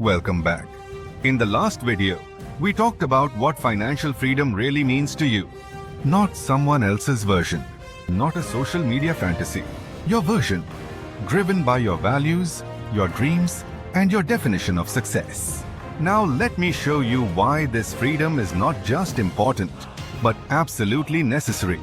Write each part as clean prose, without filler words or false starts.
Welcome back. In the last video, we talked about what financial freedom really means to you. Not someone else's version, not a social media fantasy. Your version, driven by your values, your dreams, and your definition of success. Now let me show you why this freedom is not just important, but absolutely necessary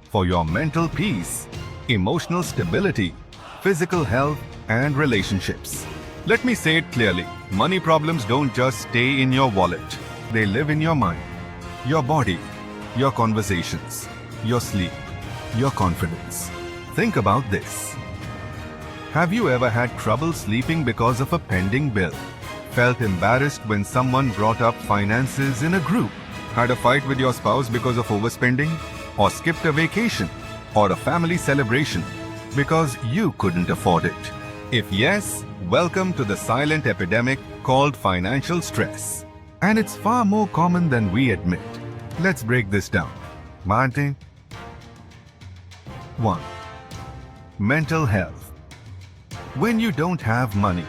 for your mental peace, emotional stability, physical health, and relationships. Let me say it clearly. Money problems don't just stay in your wallet. They live in your mind, your body, your conversations, your sleep, your confidence. Think about this. Have you ever had trouble sleeping because of a pending bill? Felt embarrassed when someone brought up finances in a group? Had a fight with your spouse because of overspending? Or skipped a vacation or a family celebration because you couldn't afford it? If yes, welcome to the silent epidemic called financial stress. And it's far more common than we admit. Let's break this down. Martin. 1. Mental health. When you don't have money,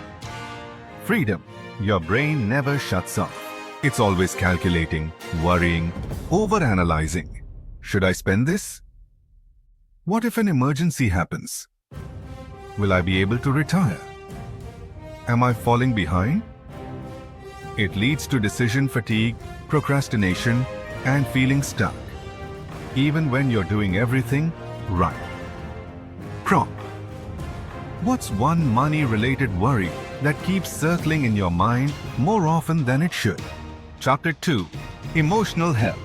freedom, your brain never shuts off. It's always calculating, worrying, overanalyzing. Should I spend this? What if an emergency happens? Will I be able to retire? Am I falling behind? It leads to decision fatigue, procrastination, and feeling stuck, even when you're doing everything right. Prompt. What's one money-related worry that keeps circling in your mind more often than it should? Chapter 2. Emotional health.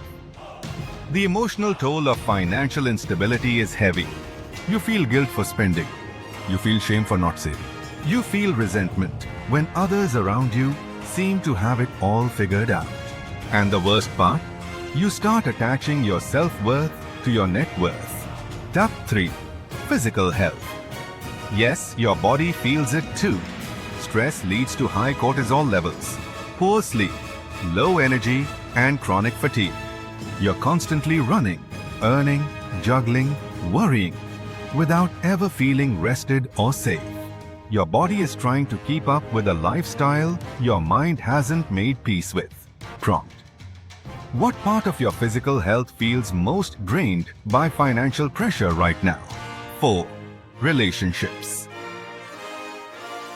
The emotional toll of financial instability is heavy. You feel guilt for spending. You feel shame for not saving. You feel resentment when others around you seem to have it all figured out. And the worst part? You start attaching your self-worth to your net worth. Step 3. Physical health. Yes, your body feels it too. Stress leads to high cortisol levels, poor sleep, low energy, and chronic fatigue. You're constantly running, earning, juggling, worrying, without ever feeling rested or safe. Your body is trying to keep up with a lifestyle your mind hasn't made peace with. Prompt. What part of your physical health feels most drained by financial pressure right now? 4. Relationships.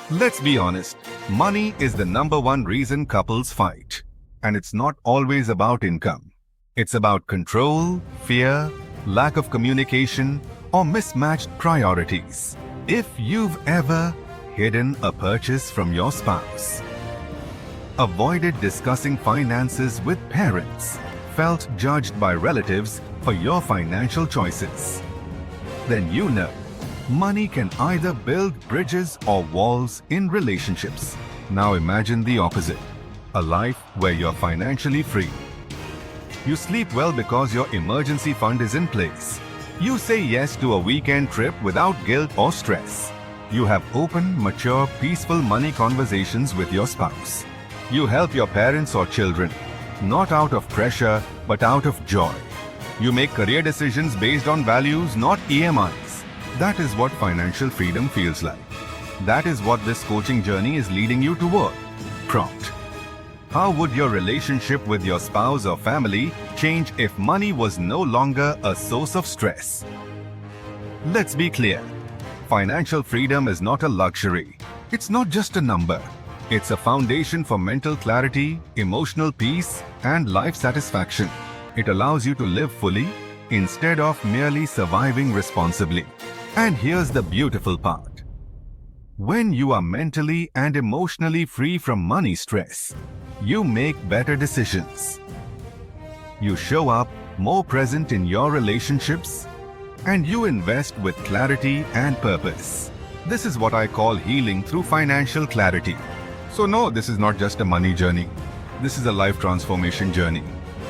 Let's be honest, money is the #1 reason couples fight. And it's not always about income. It's about control, fear, lack of communication, or mismatched priorities. If you've ever hidden a purchase from your spouse, avoided discussing finances with parents, felt judged by relatives for your financial choices, then you know money can either build bridges or walls in relationships. Now imagine the opposite, a life where you're financially free. You sleep well because your emergency fund is in place. You say yes to a weekend trip without guilt or stress. You have open, mature, peaceful money conversations with your spouse. You help your parents or children, not out of pressure, but out of joy. You make career decisions based on values, not EMIs. That is what financial freedom feels like. That is what this coaching journey is leading you toward. Prompt. How would your relationship with your spouse or family change if money was no longer a source of stress? Let's be clear. Financial freedom is not a luxury. It's not just a number. It's a foundation for mental clarity, emotional peace, and life satisfaction. It allows you to live fully instead of merely surviving responsibly. And here's the beautiful part. When you are mentally and emotionally free from money stress, you make better decisions. You show up more present in your relationships, and you invest with clarity and purpose. This is what I call healing through financial clarity. So no, this is not just a money journey. This is a life transformation journey.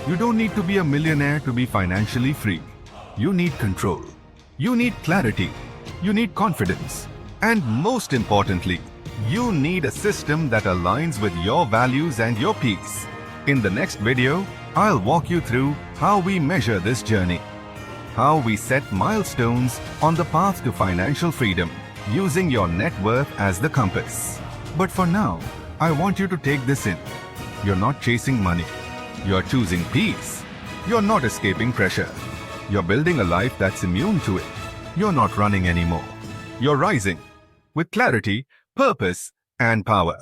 You don't need to be a millionaire to be financially free. You need control. You need clarity. You need confidence. And most importantly, you need a system that aligns with your values and your peace. In the next video, I'll walk you through how we measure this journey, how we set milestones on the path to financial freedom using your net worth as the compass. But for now, I want you to take this in. You're not chasing money. You're choosing peace. You're not escaping pressure. You're building a life that's immune to it. You're not running anymore. You're rising with clarity, purpose, and power.